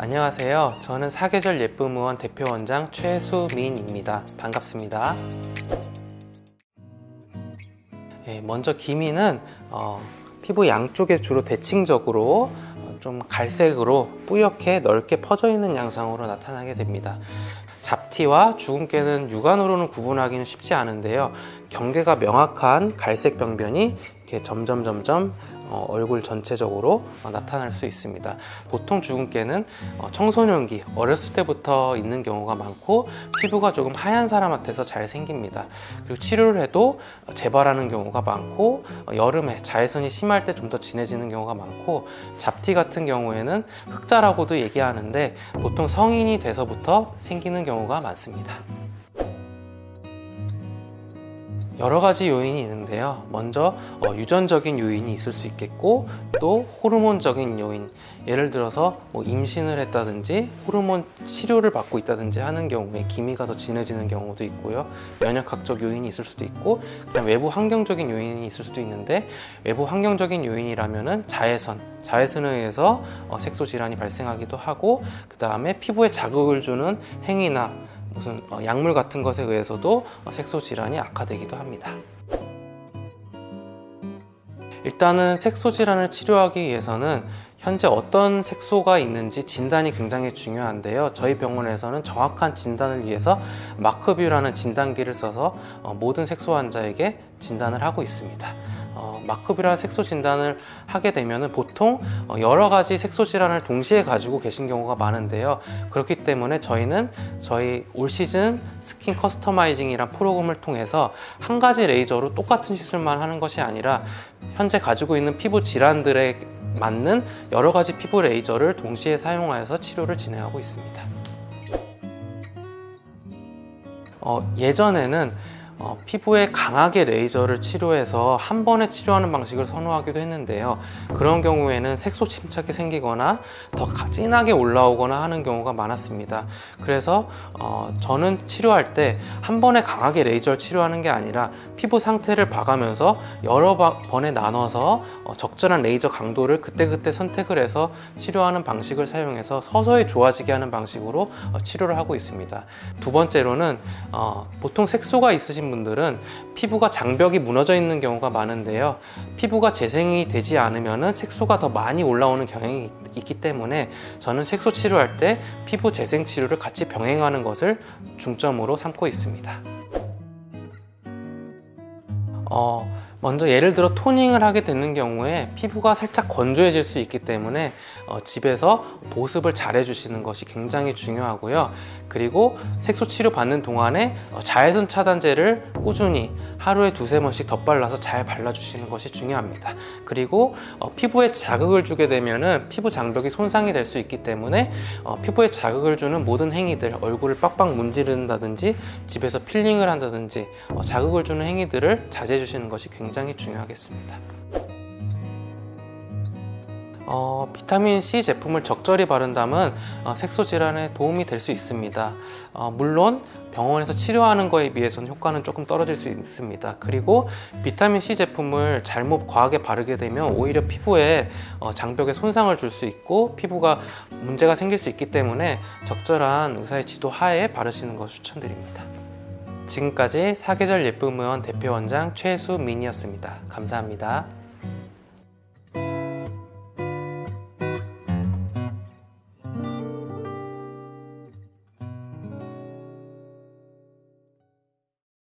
안녕하세요. 저는 사계절 예쁨의원 대표원장 최수민입니다. 반갑습니다. 먼저 기미는 피부 양쪽에 주로 대칭적으로 좀 갈색으로 뿌옇게 넓게 퍼져 있는 양상으로 나타나게 됩니다. 잡티와 주근깨는 육안으로는 구분하기는 쉽지 않은데요. 경계가 명확한 갈색 병변이 이렇게 점점 얼굴 전체적으로 나타날 수 있습니다. 보통 주근깨는 청소년기, 어렸을 때부터 있는 경우가 많고 피부가 조금 하얀 사람한테서 잘 생깁니다. 그리고 치료를 해도 재발하는 경우가 많고 여름에 자외선이 심할 때 좀 더 진해지는 경우가 많고 잡티 같은 경우에는 흑자라고도 얘기하는데 보통 성인이 돼서부터 생기는 경우가 많습니다. 여러 가지 요인이 있는데요. 먼저 유전적인 요인이 있을 수 있겠고 또 호르몬적인 요인, 예를 들어서 임신을 했다든지 호르몬 치료를 받고 있다든지 하는 경우에 기미가 더 진해지는 경우도 있고요. 면역학적 요인이 있을 수도 있고 그냥 외부 환경적인 요인이 있을 수도 있는데 외부 환경적인 요인이라면은 자외선에 의해서 색소 질환이 발생하기도 하고 그 다음에 피부에 자극을 주는 행위나 무슨 약물 같은 것에 의해서도 색소 질환이 악화되기도 합니다. 일단은 색소 질환을 치료하기 위해서는 현재 어떤 색소가 있는지 진단이 굉장히 중요한데요. 저희 병원에서는 정확한 진단을 위해서 마크뷰라는 진단기를 써서 모든 색소 환자에게 진단을 하고 있습니다. 마크뷰라 색소 진단을 하게 되면 보통 여러 가지 색소 질환을 동시에 가지고 계신 경우가 많은데요. 그렇기 때문에 저희는 저희 올 시즌 스킨 커스터마이징이란 프로그램을 통해서 한 가지 레이저로 똑같은 시술만 하는 것이 아니라 현재 가지고 있는 피부 질환들에 맞는 여러 가지 피부 레이저를 동시에 사용하여서 치료를 진행하고 있습니다. 예전에는 피부에 강하게 레이저를 치료해서 한 번에 치료하는 방식을 선호하기도 했는데요. 그런 경우에는 색소 침착이 생기거나 더 진하게 올라오거나 하는 경우가 많았습니다. 그래서 저는 치료할 때 한 번에 강하게 레이저를 치료하는 게 아니라 피부 상태를 봐가면서 여러 번에 나눠서 적절한 레이저 강도를 그때그때 선택을 해서 치료하는 방식을 사용해서 서서히 좋아지게 하는 방식으로 치료를 하고 있습니다. 두 번째로는 보통 색소가 있으신 분들은 피부가 장벽이 무너져 있는 경우가 많은데요. 피부가 재생이 되지 않으면 색소가 더 많이 올라오는 경향이 있기 때문에 저는 색소 치료할 때 피부 재생 치료를 같이 병행하는 것을 중점으로 삼고 있습니다. 먼저 예를 들어 토닝을 하게 되는 경우에 피부가 살짝 건조해질 수 있기 때문에 집에서 보습을 잘 해주시는 것이 굉장히 중요하고요. 그리고 색소 치료 받는 동안에 자외선 차단제를 꾸준히 하루에 두세 번씩 덧발라서 잘 발라주시는 것이 중요합니다. 그리고 피부에 자극을 주게 되면 피부 장벽이 손상이 될 수 있기 때문에 피부에 자극을 주는 모든 행위들, 얼굴을 빡빡 문지른다든지 집에서 필링을 한다든지 자극을 주는 행위들을 자제해 주시는 것이 굉장히 중요하겠습니다. 비타민C 제품을 적절히 바른다면 색소 질환에 도움이 될 수 있습니다. 물론 병원에서 치료하는 거에 비해서는 효과는 조금 떨어질 수 있습니다. 그리고 비타민C 제품을 잘못 과하게 바르게 되면 오히려 피부에 장벽에 손상을 줄 수 있고 피부가 문제가 생길 수 있기 때문에 적절한 의사의 지도 하에 바르시는 것을 추천드립니다. 지금까지 사계절 예쁨의원 대표원장 최수민이었습니다. 감사합니다.